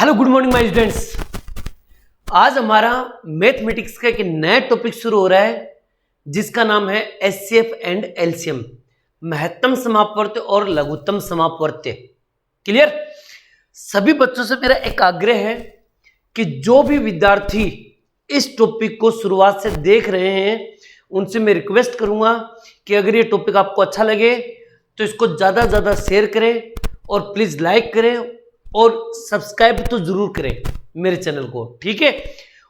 Hello good morning my students. आज हमारा mathematics का एक नया टॉपिक शुरू हो रहा है जिसका नाम है एचसीएफ एंड एलसीएम, महत्तम समापवर्त्य और लघुत्तम समापवर्त्य। क्लियर? सभी बच्चों से मेरा एक आग्रह है कि जो भी विद्यार्थी इस टॉपिक को शुरुआत से देख रहे हैं उनसे मैं रिक्वेस्ट करूंगा कि अगर ये टॉपिक आपको अच्छा लगे तो इसको ज़्यादा से ज़्यादा शेयर करें और प्लीज़ लाइक करें और सब्सक्राइब तो जरूर करें मेरे चैनल को, ठीक है।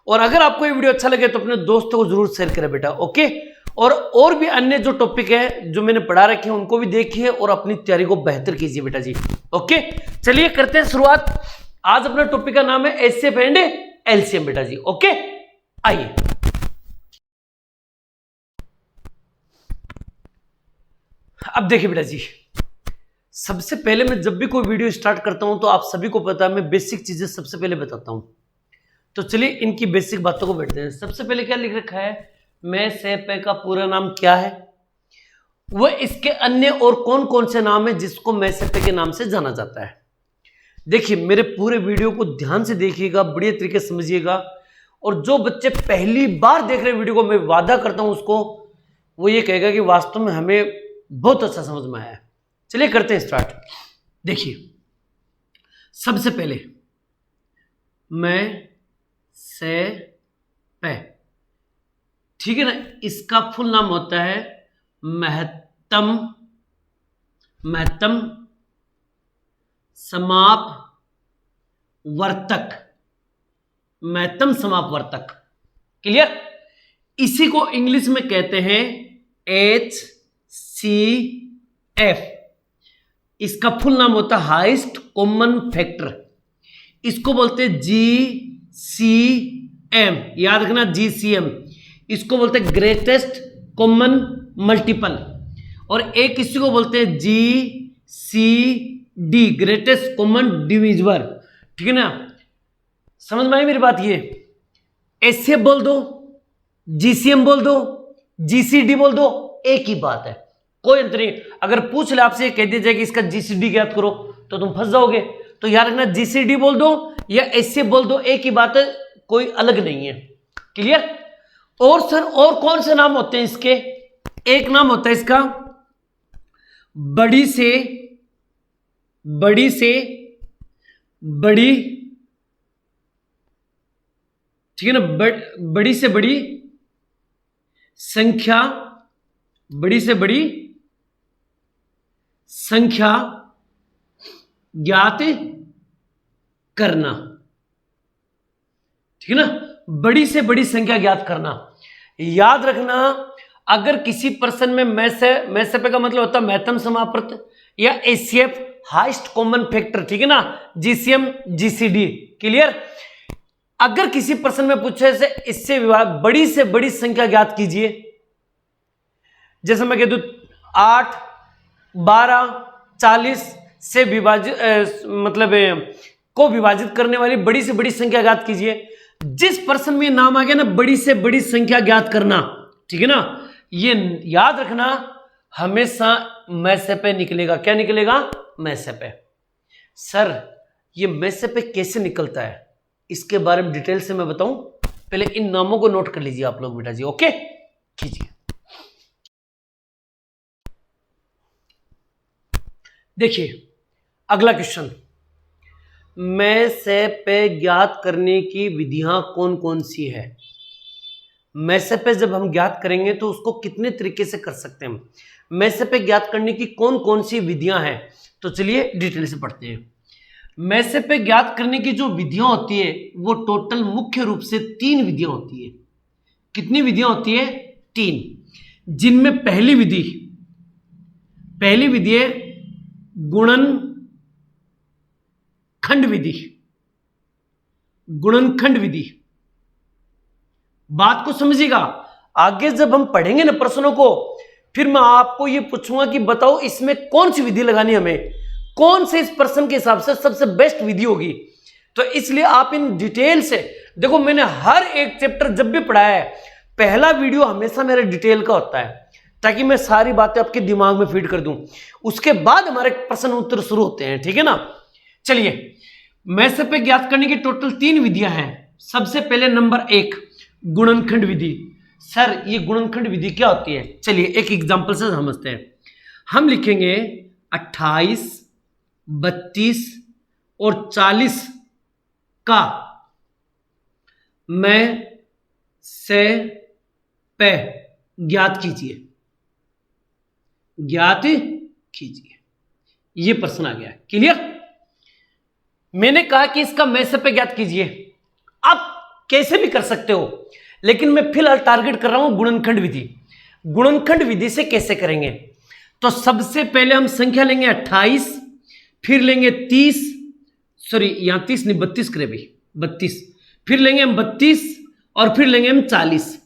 और अगर आपको ये वीडियो अच्छा लगे तो अपने दोस्तों को जरूर शेयर करें बेटा, ओके। और भी अन्य जो टॉपिक है जो मैंने पढ़ा रखे हैं उनको भी देखिए और अपनी तैयारी को बेहतर कीजिए बेटा जी, ओके। चलिए करते हैं शुरुआत। आज अपना टॉपिक का नाम है एचसीएफ एंड एलसीएम बेटा जी, ओके। आइए अब देखिए बेटा जी, सबसे पहले मैं जब भी कोई वीडियो स्टार्ट करता हूं तो आप सभी को पता है मैं बेसिक चीजें सबसे पहले बताता हूं। तो चलिए इनकी बेसिक बातों को बैठते हैं। सबसे पहले क्या लिख रखा है, मैसेपे का पूरा नाम क्या है, वह इसके अन्य और कौन कौन से नाम है जिसको मैसेपे के नाम से जाना जाता है। देखिए मेरे पूरे वीडियो को ध्यान से देखिएगा, बढ़िया तरीके से समझिएगा। और जो बच्चे पहली बार देख रहे वीडियो को मैं वादा करता हूं उसको वो ये कहेगा कि वास्तव में हमें बहुत अच्छा समझ में आया है। चलिए करते हैं स्टार्ट। देखिए सबसे पहले मैं से पे, ठीक है ना, इसका फुल नाम होता है महत्तम समापवर्तक, महत्तम समापवर्तक। क्लियर? इसी को इंग्लिश में कहते हैं HCF। इसका फुल नाम होता है हाईएस्ट कॉमन फैक्टर, इसको बोलते हैं GCM, याद रखना GCM। इसको बोलते हैं ग्रेटेस्ट कॉमन मल्टीपल, और एक इसी को बोलते हैं GCD, ग्रेटेस्ट कॉमन डिविजिबल, ठीक है ना। समझ में आई मेरी बात? ये HCF बोल दो, GCM बोल दो, GCD बोल दो, एक ही बात है, कोई अंतर नहीं। अगर पूछ ले आपसे कह दिया जाए कि इसका GCD ज्ञात करो तो तुम फंस जाओगे। तो याद रखना GCD बोल दो या HCF बोल दो, एक ही बात है, कोई अलग नहीं है। क्लियर? और सर और कौन से नाम होते हैं इसके? एक नाम होता है इसका बड़ी से बड़ी, ठीक है ना, बड़ी से बड़ी संख्या, बड़ी से बड़ी संख्या ज्ञात करना, ठीक है ना, बड़ी से बड़ी संख्या ज्ञात करना। याद रखना अगर किसी पर्सन में मैसेपे का मतलब होता है महत्तम समापवर्त्य या एचसीएफ हाईएस्ट कॉमन फैक्टर, ठीक है ना, GCM GCD। क्लियर? अगर किसी पर्सन में पूछे से इससे बड़ी से बड़ी संख्या ज्ञात कीजिए, जैसे मैं कह दूं 8, 12, 40 से विभाजित को विभाजित करने वाली बड़ी से बड़ी संख्या ज्ञात कीजिए। जिस पर्सन में नाम आ गया ना बड़ी से बड़ी संख्या ज्ञात करना, ठीक है ना, ये याद रखना हमेशा मैसेपे निकलेगा। क्या निकलेगा? मैसेपे। सर ये मैसेपे कैसे निकलता है इसके बारे में डिटेल से मैं बताऊं, पहले इन नामों को नोट कर लीजिए आप लोग बेटा जी, ओके। कीजिए देखिए अगला क्वेश्चन, मैसेपे ज्ञात करने की विधियां कौन कौन सी है। मैसेपे जब हम ज्ञात करेंगे तो उसको कितने तरीके से कर सकते हैं, मैसेपे ज्ञात करने की कौन कौन सी विधियां हैं, तो चलिए डिटेल से पढ़ते हैं। मैसेपे ज्ञात करने की जो विधियां होती है वो टोटल मुख्य रूप से 3 विधियां होती है। कितनी विधियां होती है? 3, जिनमें पहली विधि है गुणनखंड विधि। बात को समझिएगा, आगे जब हम पढ़ेंगे ना प्रश्नों को फिर मैं आपको ये पूछूंगा कि बताओ इसमें कौन सी विधि लगानी, हमें कौन से इस प्रश्न के हिसाब से सबसे बेस्ट विधि होगी। तो इसलिए आप इन डिटेल से देखो, मैंने हर एक चैप्टर जब भी पढ़ाया है पहला वीडियो हमेशा मेरा डिटेल का होता है ताकि मैं सारी बातें आपके दिमाग में फीड कर दूं, उसके बाद हमारे प्रश्न उत्तर शुरू होते हैं, ठीक है ना। चलिए मैसेपे ज्ञात करने की टोटल 3 विधियां हैं। सबसे पहले नंबर 1 गुणनखंड विधि। सर ये गुणनखंड विधि क्या होती है? चलिए एक एग्जांपल से समझते हैं। हम लिखेंगे 28, 32 और 40 का मैं से पे ज्ञात कीजिए, ज्ञात कीजिए। ये प्रश्न आ गया। क्लियर? मैंने कहा कि इसका मैं से पे ज्ञात कीजिए। आप कैसे भी कर सकते हो, लेकिन मैं फिलहाल टारगेट कर रहा हूं गुणनखंड विधि। गुणनखंड विधि से कैसे करेंगे? तो सबसे पहले हम संख्या लेंगे 28, फिर लेंगे 30, सॉरी यहां 30 नहीं 32 करे भाई, 32, फिर लेंगे हम 32 और फिर लेंगे हम 40।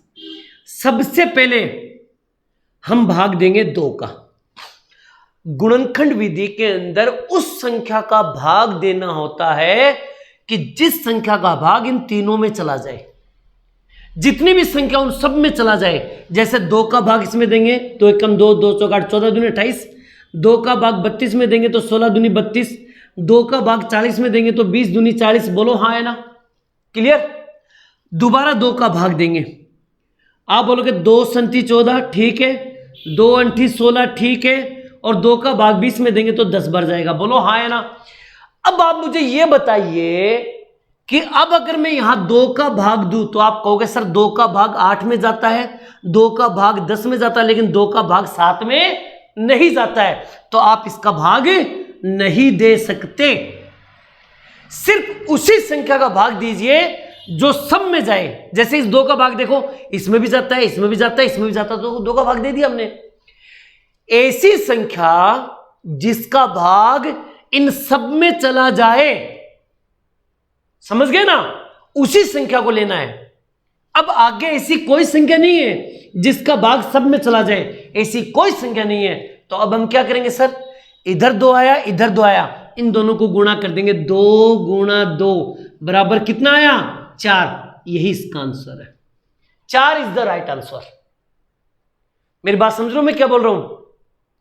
सबसे पहले हम भाग देंगे 2 का। गुणनखंड विधि के अंदर उस संख्या का भाग देना होता है कि जिस संख्या का भाग इन तीनों में चला जाए, जितनी भी संख्या उन सब में चला जाए। जैसे 2 का भाग इसमें देंगे तो 1 कम 2, 2 चौक 8, 14 दूनी 28। 2 का भाग 32 में देंगे तो 16 दूनी 32। 2 का भाग 40 में देंगे तो 20 दूनी 40। बोलो हाँ है ना? क्लियर? दोबारा 2 का भाग देंगे, आप बोलोगे 2 संती 14, ठीक है। 2 अंठी 16, ठीक है। और 2 का भाग 20 में देंगे तो 10 बार जाएगा। बोलो हाँ है ना? अब आप मुझे ये बताइए कि अब अगर मैं यहां 2 का भाग दूं तो आप कहोगे सर 2 का भाग 8 में जाता है, 2 का भाग 10 में जाता है, लेकिन 2 का भाग 7 में नहीं जाता है, तो आप इसका भाग नहीं दे सकते। सिर्फ उसी संख्या का भाग दीजिए जो सब में जाए। जैसे इस 2 का भाग देखो, इसमें भी जाता है, इसमें भी जाता है, इसमें भी जाता है, तो 2 का भाग दे दिया हमने। ऐसी संख्या जिसका भाग इन सब में चला जाए, समझ गए ना? उसी संख्या को लेना है। अब आगे ऐसी कोई संख्या नहीं है जिसका भाग सब में चला जाए, ऐसी कोई संख्या नहीं है। तो अब हम क्या करेंगे सर? इधर 2 आया, इधर 2 आया, इन दोनों को गुणा कर देंगे। 2 गुणा 2 बराबर कितना आया? 4। यही इसका आंसर है। 4 इज द राइट आंसर। मेरी बात समझ रहे हो मैं क्या बोल रहा हूं?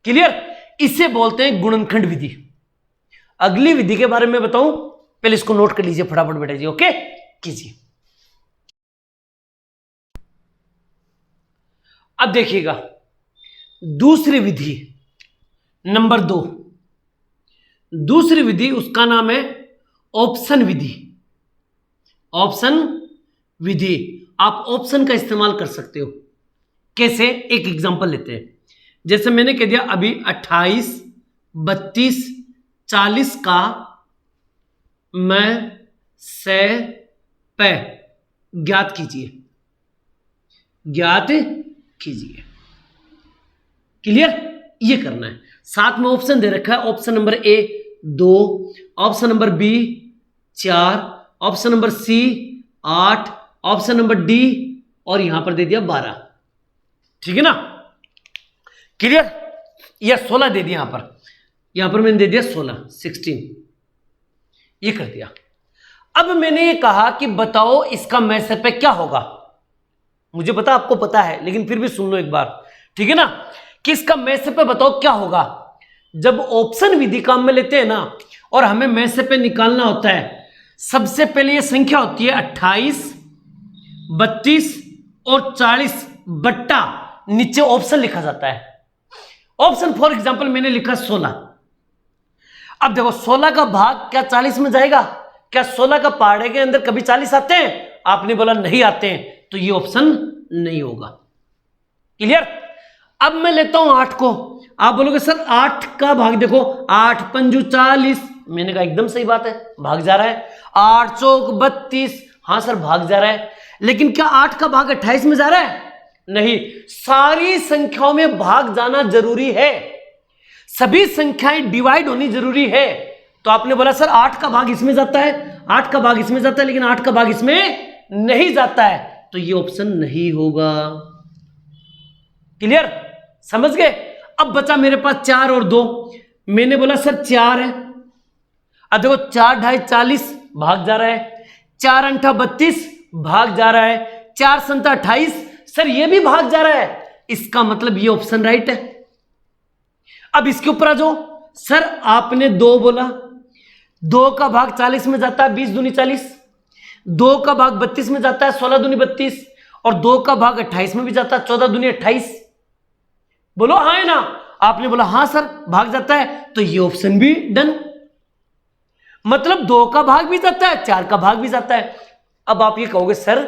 क्लियर? इसे बोलते हैं गुणनखंड विधि। अगली विधि के बारे में बताऊं, पहले इसको नोट कर लीजिए फटाफट बेटा जी। ओके कीजिए। अब देखिएगा दूसरी विधि नंबर 2। दूसरी विधि उसका नाम है ऑप्शन विधि। ऑप्शन विधि, आप ऑप्शन का इस्तेमाल कर सकते हो। कैसे? एक एग्जांपल लेते हैं। जैसे मैंने कह दिया अभी 28, 32, 40 का मैं से पे ज्ञात कीजिए, ज्ञात कीजिए। क्लियर? ये करना है। साथ में ऑप्शन दे रखा है। Option number A 2, option number B 4, option number C 8, option number D और यहां पर दे दिया 12। ठीक है ना? क्लियर? या 16 दे दिया यहां पर मैंने दे दिया 16 ये कर दिया। अब मैंने ये कहा कि बताओ इसका मैं से पे क्या होगा। मुझे पता आपको पता है, लेकिन फिर भी सुन लो एक बार, ठीक है ना? कि इसका मैं से पे बताओ क्या होगा। जब ऑप्शन विधि काम में लेते हैं ना और हमें मैं से पे निकालना होता है, सबसे पहले ये संख्या होती है 28, 32 और 40 बट्टा नीचे ऑप्शन लिखा जाता है। ऑप्शन फॉर एग्जांपल मैंने लिखा 16। अब देखो 16 का भाग क्या 40 में जाएगा? क्या 16 का पहाड़े के अंदर कभी 40 आते हैं? आपने बोला नहीं आते हैं, तो ये ऑप्शन नहीं होगा। क्लियर? अब मैं लेता हूं 8 को। आप बोलोगे सर 8 का भाग देखो, 8 पंजू 40। मैंने कहा एकदम सही बात है, भाग जा रहा है। 8 चौक 32, हां सर भाग जा रहा है। लेकिन क्या 8 का भाग 28 में जा रहा है? नहीं। सारी संख्याओं में भाग जाना जरूरी है, सभी संख्याएं डिवाइड होनी जरूरी है। तो आपने बोला सर 8 का भाग इसमें जाता है, 8 का भाग इसमें जाता है, लेकिन 8 का भाग इसमें नहीं जाता है, तो ये ऑप्शन नहीं होगा। क्लियर? समझ गए? अब बचा मेरे पास 4 और 2। मैंने बोला सर 4 है। अब देखो 4 ढाई 40 भाग जा रहा है, 4 अंठा 32 भाग जा रहा है, 4 संता 28 सर ये भी भाग जा रहा है। इसका मतलब ये ऑप्शन राइट है। अब इसके ऊपर आ जाओ। सर आपने 2 बोला, 2 का भाग 40 में जाता है 20 दूनी 40, 2 का भाग 32 में जाता है 16 दूनी 32, और 2 का भाग 28 में भी जाता है 14 दूनी 28। बोलो हाँ है ना? आपने बोला हाँ सर भाग जाता है, तो ये ऑप्शन भी डन। मतलब 2 का भाग भी जाता है, 4 का भाग भी जाता है। अब आप ये कहोगे सर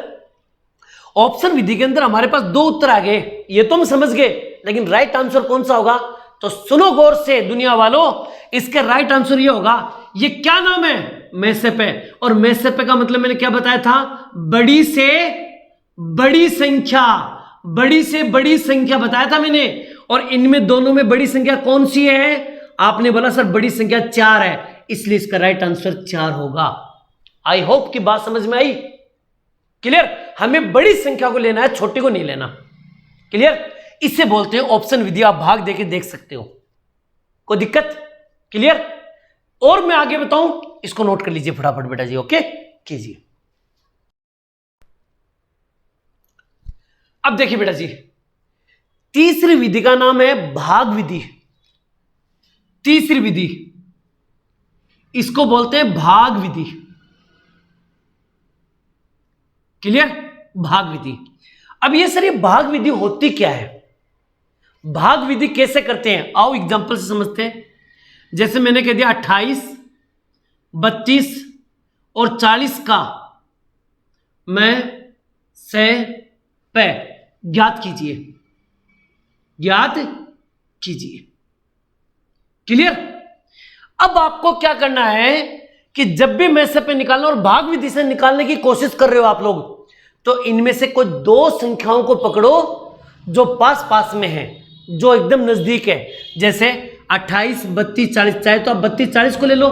ऑप्शन विधि के अंदर हमारे पास 2 उत्तर आ गए, ये तो हम समझ गए, लेकिन राइट आंसर कौन सा होगा? तो सुनो गौर से दुनिया वालों, इसका राइट आंसर ये होगा, ये क्या नाम है? मैसेपे। और मैसेपे का मतलब मैंने क्या बताया था? बड़ी से बड़ी संख्या, बड़ी से बड़ी संख्या बताया था मैंने। और इनमें दोनों में बड़ी संख्या कौन सी है? आपने बोला सर बड़ी संख्या 4 है, इसलिए इसका राइट आंसर 4 होगा। आई होप की बात समझ में आई। क्लियर? हमें बड़ी संख्या को लेना है, छोटी को नहीं लेना। क्लियर? इसे बोलते हैं ऑप्शन विधि। आप भाग देके देख सकते हो, कोई दिक्कत? क्लियर? और मैं आगे बताऊं, इसको नोट कर लीजिए फटाफट बेटा जी। ओके कीजिए। अब देखिए बेटा जी, तीसरी विधि का नाम है भाग विधि। तीसरी विधि इसको बोलते हैं भाग विधि। क्लियर? भाग विधि। अब ये सर ये भाग विधि होती क्या है? भाग विधि कैसे करते हैं? आओ एग्जांपल से समझते हैं। जैसे मैंने कह दिया 28, 32 और 40 का मैं से पे ज्ञात कीजिए, ज्ञात कीजिए। क्लियर? अब आपको क्या करना है कि जब भी मैं से पे निकालना और भाग विधि से निकालने की कोशिश कर रहे हो आप लोग, तो इनमें से कोई 2 संख्याओं को पकड़ो जो पास पास में है, जो एकदम नजदीक है। जैसे 28, 32, 40, चाहे तो आप 32, 40 को ले लो,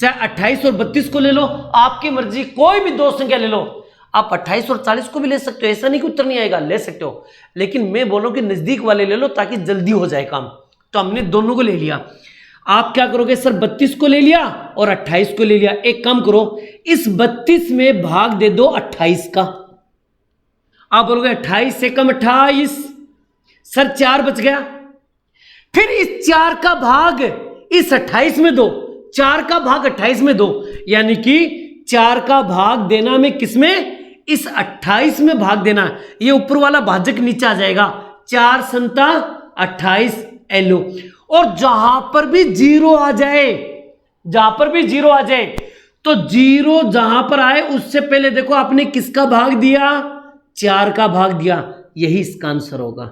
चाहे 28 और 32 को ले लो, आपकी मर्जी, कोई भी 2 संख्या ले लो। आप 28 और 40 को भी ले सकते हो, ऐसा नहीं कि उत्तर नहीं आएगा, ले सकते हो, लेकिन मैं बोलूं कि नजदीक वाले ले लो ताकि जल्दी हो जाए काम। तो हमने दोनों को ले लिया। आप क्या करोगे सर? 32 को ले लिया और 28 को ले लिया। एक काम करो, इस 32 में भाग दे दो 28 का। आप बोलोगे 28 से कम 28, सर 4 बच गया। फिर इस 4 का भाग इस 28 में दो, 4 का भाग 28 में दो, यानी कि 4 का भाग देना में किसमें? इस 28 में भाग देना। ये ऊपर वाला भाजक नीचे आ जाएगा, 4 संता 28 एलो। और जहां पर भी 0 आ जाए, जहां पर भी 0 आ जाए, तो 0 जहां पर आए उससे पहले देखो आपने किसका भाग दिया? 4 का भाग दिया। यही इसका आंसर होगा।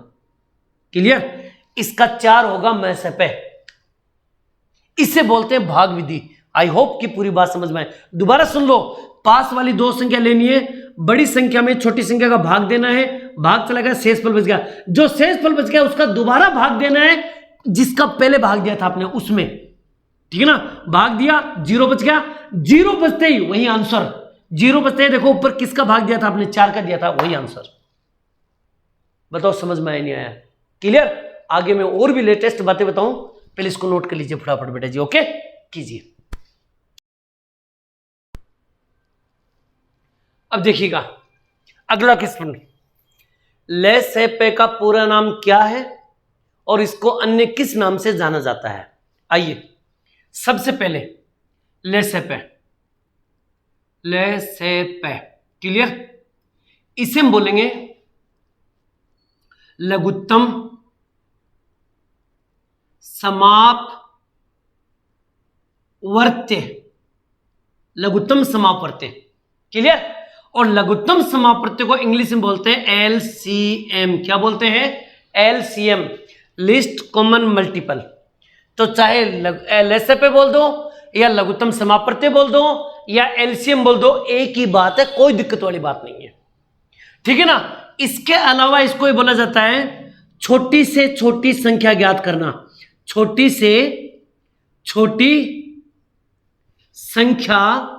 क्लियर? इसका 4 होगा मैं से पे। इसे बोलते हैं भाग विधि। आई होप कि पूरी बात समझ में आए। दोबारा सुन लो, पास वाली 2 संख्या लेनी है, बड़ी संख्या में छोटी संख्या का भाग देना है, भाग चला गया, शेष फल बच गया। जो शेष फल बच गया उसका दोबारा भाग देना है, जिसका पहले भाग दिया था आपने उसमें। ठीक है ना? भाग दिया, 0 बच गया, 0 बचते ही वही आंसर। 0 बचते ही देखो ऊपर किसका भाग दिया था आपने? 4 का दिया था, वही आंसर। बताओ समझ में आया नहीं आया? क्लियर? आगे मैं और भी लेटेस्ट बातें बताऊं, पहले इसको नोट कर लीजिए फटाफट बेटा जी। ओके कीजिए। अब देखिएगा अगला क्वेश्चन, ले से पे का पूरा नाम क्या है और इसको अन्य किस नाम से जाना जाता है? आइए सबसे पहले ले से पे, ले से पे। क्लियर? इसे हम बोलेंगे लघुत्तम समापवर्त्य, लघुत्तम समापवर्त्य। क्लियर? और लघुत्तम समापवर्त्य को इंग्लिश में बोलते हैं एलसीएम। क्या बोलते हैं? LCM, list common multiple. तो चाहे एलएसए बोल दो या लघुत्तम समापवर्त्य बोल दो या एलसीएम बोल दो, एक ही बात है, कोई दिक्कत वाली बात नहीं है। ठीक है ना? इसके अलावा इसको बोला जाता है छोटी से छोटी संख्या ज्ञात करना। छोटी से छोटी संख्या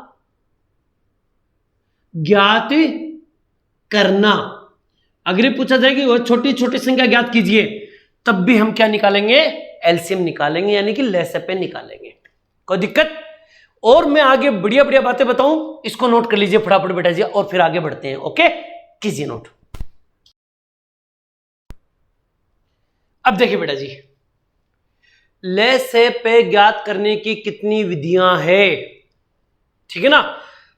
ज्ञात करना। अगर ये पूछा जाए कि वो छोटी छोटी संख्या ज्ञात कीजिए, तब भी हम क्या निकालेंगे? एलसीएम निकालेंगे, यानी कि लेसे पे निकालेंगे। कोई दिक्कत? और मैं आगे बढ़िया बढ़िया बातें बताऊं, इसको नोट कर लीजिए फटाफट बेटा जी, और फिर आगे बढ़ते हैं। ओके कीजिए नोट। अब देखिए बेटा जी, ले से पे ज्ञात करने की कितनी विधियां हैं? ठीक है ना।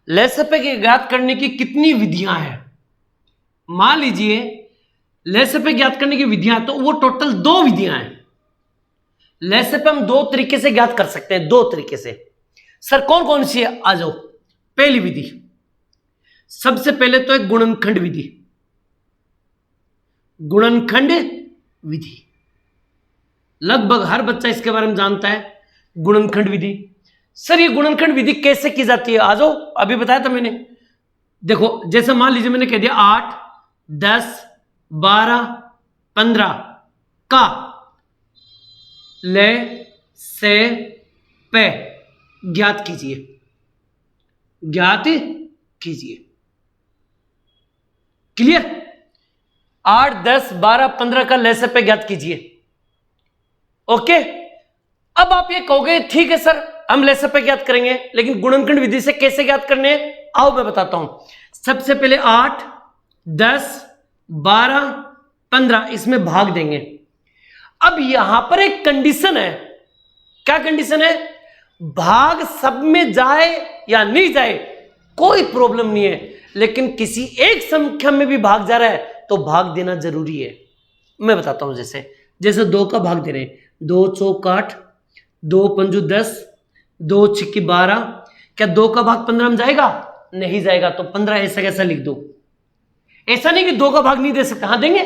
लसपे की ज्ञात करने की कितनी विधियां हैं? मान लीजिए लसपे ज्ञात करने की विधियां, तो वो टोटल 2 विधियां हैं। लसपे हम 2 तरीके से ज्ञात कर सकते हैं, 2 तरीके से। सर कौन कौन सी है? आ जाओ। पहली विधि, सबसे पहले तो एक गुणनखंड विधि। गुणनखंड विधि लगभग हर बच्चा इसके बारे में जानता है। गुणनखंड विधि। सर ये गुणनखंड विधि कैसे की जाती है? आ जाओ, अभी बताया था मैंने। देखो जैसे मान लीजिए मैंने कह दिया 8, 10, 12, 15 का लसपे ज्ञात कीजिए, ज्ञात कीजिए। क्लियर? 8, 10, 12, 15 का लसपे ज्ञात कीजिए। ओके। अब आप ये कहोगे ठीक है सर हम लसपे ज्ञात करेंगे, लेकिन गुणनखंड विधि से कैसे ज्ञात करने हैं? आओ मैं बताता हूं। सबसे पहले 8, 10, 12, 15 इसमें भाग देंगे। अब यहां पर एक कंडीशन है। क्या कंडीशन है? भाग सब में जाए या नहीं जाए कोई प्रॉब्लम नहीं है, लेकिन किसी एक संख्या में भी भाग जा रहा है तो भाग देना जरूरी है। मैं बताता हूं। जैसे 2 का भाग दे रहे हैं, 2 चौक 8, 2 पंजू 10, 2 छिक्की 12। क्या 2 का भाग 15 में जाएगा? नहीं जाएगा, तो 15 ऐसा कैसा लिख दो। ऐसा नहीं कि 2 का भाग नहीं दे सकते, हां देंगे,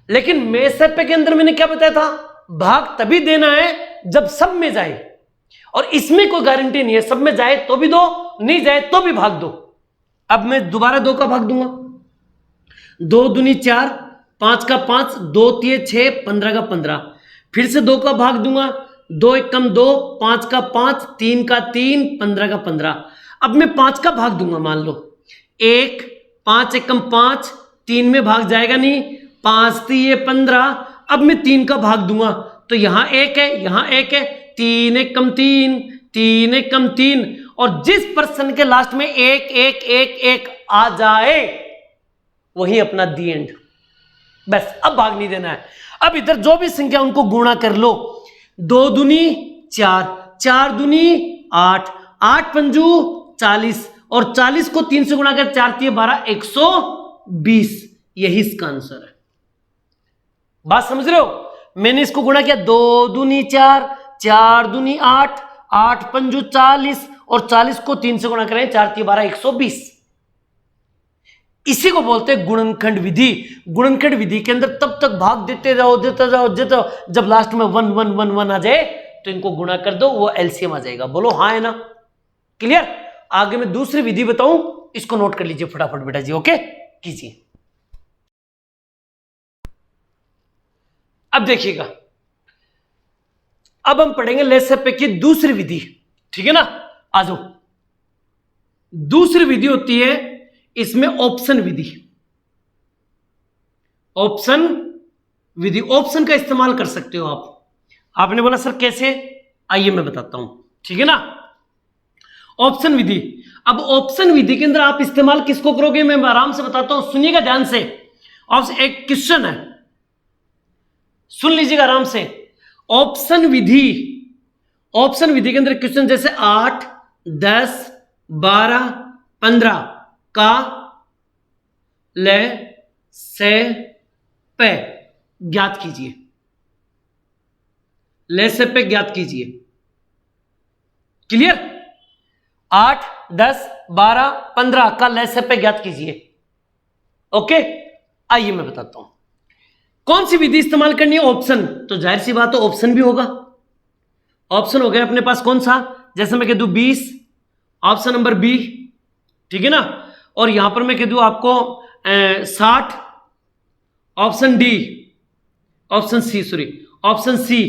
लेकिन लसपे के अंदर मैंने क्या बताया था? भाग तभी देना है जब सब में जाए, और इसमें कोई गारंटी नहीं है। सब में जाए तो भी दो, नहीं जाए तो भी भाग दो। अब मैं दोबारा 2 का भाग दूंगा। 2 दूनी 4, 5 का 5, 2 तिये 6, 15 का 15। फिर से 2 का भाग दूंगा। 2 एकम 2, 5 का 5, 3 का 3, 15 का 15। अब मैं 5 का भाग दूंगा। मान लो 1, 5 एकम 5, 3 में भाग जाएगा नहीं, 5 तिये 15। अब मैं 3 का भाग दूंगा, तो यहां 1 है, यहां 1 है, 3 एकम 3, 3 एकम 3, और जिस पर्सन के लास्ट में 1 1 1 1 आ जाए वही अपना दी एंड। बस अब भाग नहीं देना है। अब इधर जो भी संख्या उनको गुणा कर लो। 2 दूनी 4, 4 दूनी 8, 8 पंजू 40, और 40 को 3 से गुणा कर 4 तिये 12, 120। यही इसका आंसर है। बात समझ रहे हो? मैंने इसको गुणा किया, 2 दूनी 4, 4 दूनी 8, 8 पंजू 40, और 40 को 3 से गुणा करें 4 तिये 12, 120। इसी को बोलते हैं गुणनखंड विधि। गुणनखंड विधि के अंदर तब तक भाग देते जाओ, जब लास्ट में 1 1 1 1 आ जाए तो इनको गुणा कर दो, वो एलसीएम आ जाएगा। बोलो हाँ है ना? क्लियर? आगे मैं दूसरी विधि बताऊं, इसको नोट कर लीजिए फटाफट बेटा जी। ओके कीजिए। अब देखिएगा, अब हम पढ़ेंगे लसपे की दूसरी विधि। ठीक है ना? आ जाओ। दूसरी विधि होती है इसमें ऑप्शन विधि। ऑप्शन विधि, ऑप्शन का इस्तेमाल कर सकते हो आप। आपने बोला सर कैसे? आइए मैं बताता हूं। ठीक है ना? ऑप्शन विधि। अब ऑप्शन विधि के अंदर आप इस्तेमाल किसको करोगे मैं आराम से बताता हूं, सुनिएगा ध्यान से। ऑप्शन एक क्वेश्चन है, सुन लीजिएगा आराम से। ऑप्शन विधि, ऑप्शन विधि के अंदर क्वेश्चन जैसे 8, 10, 12, 15 का लसपे ज्ञात कीजिए। लसपे ज्ञात कीजिए। क्लियर? 8, 10, 12, 15 का लसपे ज्ञात कीजिए। ओके, आइए मैं बताता हूं कौन सी विधि इस्तेमाल करनी है। ऑप्शन, तो जाहिर सी बात है ऑप्शन भी होगा। ऑप्शन हो गया अपने पास कौन सा? जैसे मैं कह दूं 20, ऑप्शन नंबर बी। ठीक है ना? और यहां पर मैं कह दूं आपको 60, option D, option C, sorry option C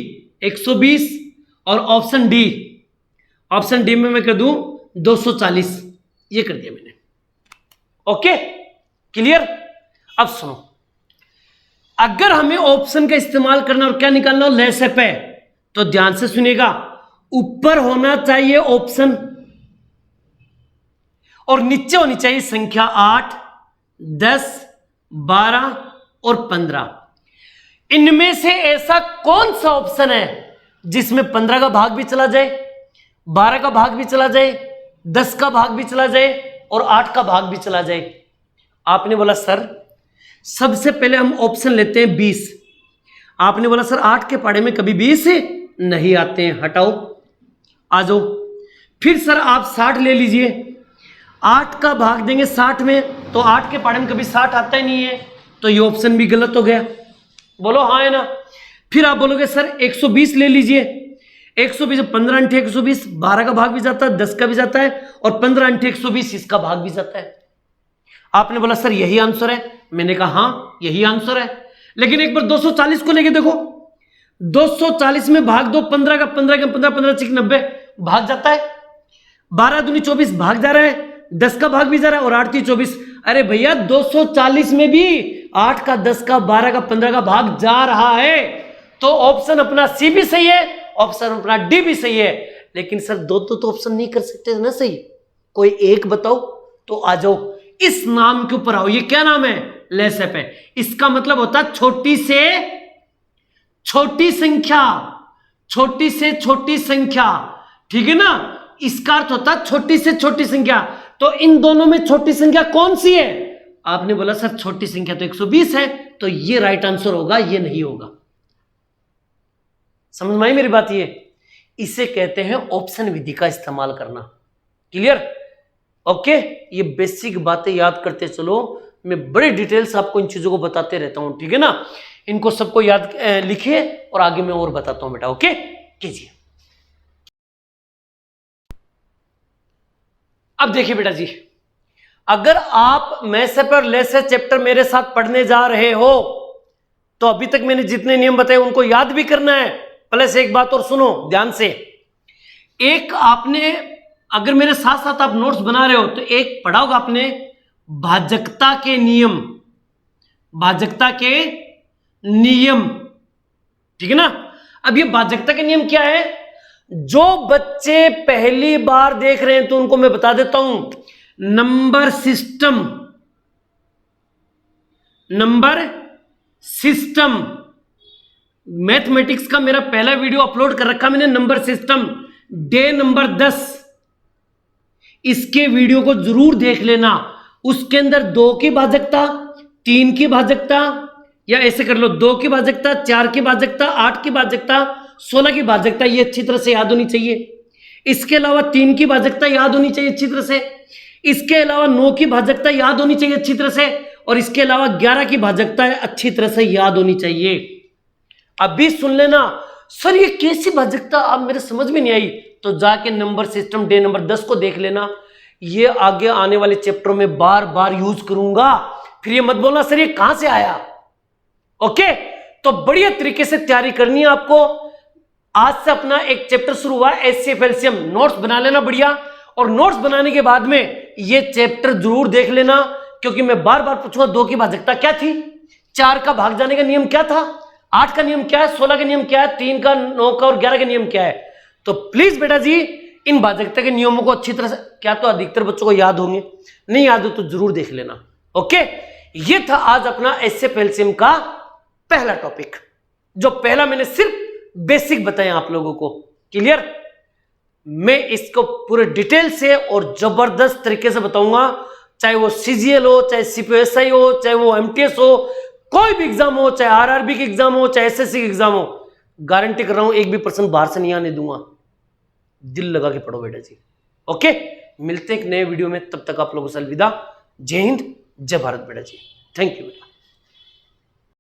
120, और ऑप्शन डी, ऑप्शन डी में मैं कह दूं 240। ये कर दिया मैंने। Okay clear? अब सुनो, अगर हमें ऑप्शन का इस्तेमाल करना और क्या निकालना हो लसपे, तो ध्यान से सुनिएगा। ऊपर होना चाहिए ऑप्शन और नीचे होनी चाहिए संख्या 8, 10, 12 और 15। इनमें से ऐसा कौन सा ऑप्शन है जिसमें 15 का भाग भी चला जाए, 12 का भाग भी चला जाए, 10 का भाग भी चला जाए और 8 का भाग भी चला जाए। आपने बोला सर सबसे पहले हम ऑप्शन लेते हैं 20। आपने बोला सर 8 के पहाड़े में कभी 20 नहीं आते हैं, हटाओ आ जाओ। फिर सर आप 60 ले लीजिए, 8 का भाग देंगे 60 में तो 8 के पहाड़े में कभी 60 आता ही नहीं है, तो ये ऑप्शन भी गलत हो गया। बोलो हाँ है ना। फिर आप बोलोगे सर 120 ले लीजिए, 120 15 अंठे 120, 12 का भाग भी जाता है, 10 का भी जाता है और 15 अंठे 120 इसका भाग भी जाता है। आपने बोला सर यही आंसर है। मैंने कहा हाँ यही आंसर है, लेकिन एक बार 240 को लेके देखो, 240 में भाग दो 15 का 15 का 15 15 6 90 भाग जाता है, 12 दूनी 24 भाग जा रहा है, 10 का भाग भी जा रहा है और 8 3 24। अरे भैया 240 में भी 8 का 10 का 12 का 15 का भाग जा रहा है, तो ऑप्शन अपना सी भी सही है, ऑप्शन अपना डी भी सही है। लेकिन सर दो तो ऑप्शन नहीं कर सकते ना सही, कोई एक बताओ तो आ जाओ। इस नाम के ऊपर आओ, ये क्या नाम है? लेसेप है। इसका मतलब होता है छोटी से छोटी संख्या, छोटी से छोटी संख्या, ठीक है ना। इसका अर्थ होता है छोटी से छोटी संख्या। तो इन दोनों में छोटी संख्या कौन सी है? आपने बोला सर छोटी संख्या तो 120 है, तो ये राइट आंसर होगा, ये नहीं होगा। समझ में आई मेरी बात? ये इसे कहते हैं ऑप्शन विधि का इस्तेमाल करना। क्लियर? ओके, ये बेसिक बातें याद करते चलो, मैं बड़ी डिटेल से आपको इन चीजों को बताते रहता हूं, ठीक है ना। इनको सबको याद लिखिए और आगे मैं और बताता हूं बेटा। ओके कीजिए। अब देखिए बेटा जी, अगर आप मैसेप और लेसेप चैप्टर मेरे साथ पढ़ने जा रहे हो तो अभी तक मैंने जितने नियम बताए उनको याद भी करना है। प्लस एक बात और सुनो ध्यान से, एक आपने अगर मेरे साथ साथ आप नोट्स बना रहे हो तो एक पढ़ा होगा आपने भाजकता के नियम, भाजकता के नियम, ठीक है ना। अब ये भाजकता के नियम क्या है? जो बच्चे पहली बार देख रहे हैं तो उनको मैं बता देता हूं, number system, number system, mathematics का मेरा पहला वीडियो अपलोड कर रखा मैंने, नंबर सिस्टम डे नंबर 10, इसके वीडियो को जरूर देख लेना। उसके अंदर 2 की भाजकता, 3 की भाजकता, या ऐसे कर लो 2 की भाजकता, 4 की भाजकता, 8 की भाजकता, 16 की भाजकता, ये अच्छी तरह से याद होनी चाहिए। इसके अलावा 3 की भाजकता याद होनी चाहिए अच्छी तरह से। इसके अलावा 9 की भाजकता याद होनी चाहिए अच्छी तरह से, और इसके अलावा 11 की भाजकता अच्छी तरह से याद होनी चाहिए। अभी सुन लेना, सर ये कैसी भाजकता अब मेरे समझ में नहीं आई, तो जाके नंबर सिस्टम डे नंबर 10 को देख लेना। ये आगे आने वाले चैप्टरों में बार बार यूज करूंगा, फिर ये मत बोलना सर ये कहां से आया। ओके, तो बढ़िया तरीके से तैयारी करनी है आपको। आज से अपना एक चैप्टर शुरू हुआ है एचसीएफ एलसीएम, नोट्स बना लेना बढ़िया, और नोट्स बनाने के बाद में ये चैप्टर जरूर देख लेना, क्योंकि मैं बार बार पूछूंगा 2 की भाजकता क्या थी, 4 का भाग जाने का नियम क्या था, 8 का नियम क्या है, 16 का नियम क्या है, 3 का, 9 का और 11 का नियम क्या है। तो प्लीज बेटा जी इन भाजकता के नियमों को अच्छी तरह से, क्या तो अधिकतर बच्चों को याद होंगे, नहीं याद हो तो जरूर देख लेना। ओके, ये था आज अपना एचसीएफ एलसीएम का पहला टॉपिक, जो पहला मैंने सिर्फ बेसिक बताया आप लोगों को। क्लियर? मैं इसको पूरे डिटेल से और जबरदस्त तरीके से बताऊंगा, चाहे वो सीजीएल हो, चाहे सीपीएसआई हो, चाहे वो एमटीएस हो, कोई भी एग्जाम हो, चाहे आरआरबी की एग्जाम हो, चाहे एसएससी की एग्जाम हो, गारंटी कर रहा हूं एक भी पर्सन बाहर से नहीं आने दूंगा। दिल लगा के पढ़ो बेटा जी। ओके, मिलते हैं एक नए वीडियो में, तब तक आप लोगों से अलविदा। जय हिंद, जय भारत बेटा जी। थैंक यू बेटा।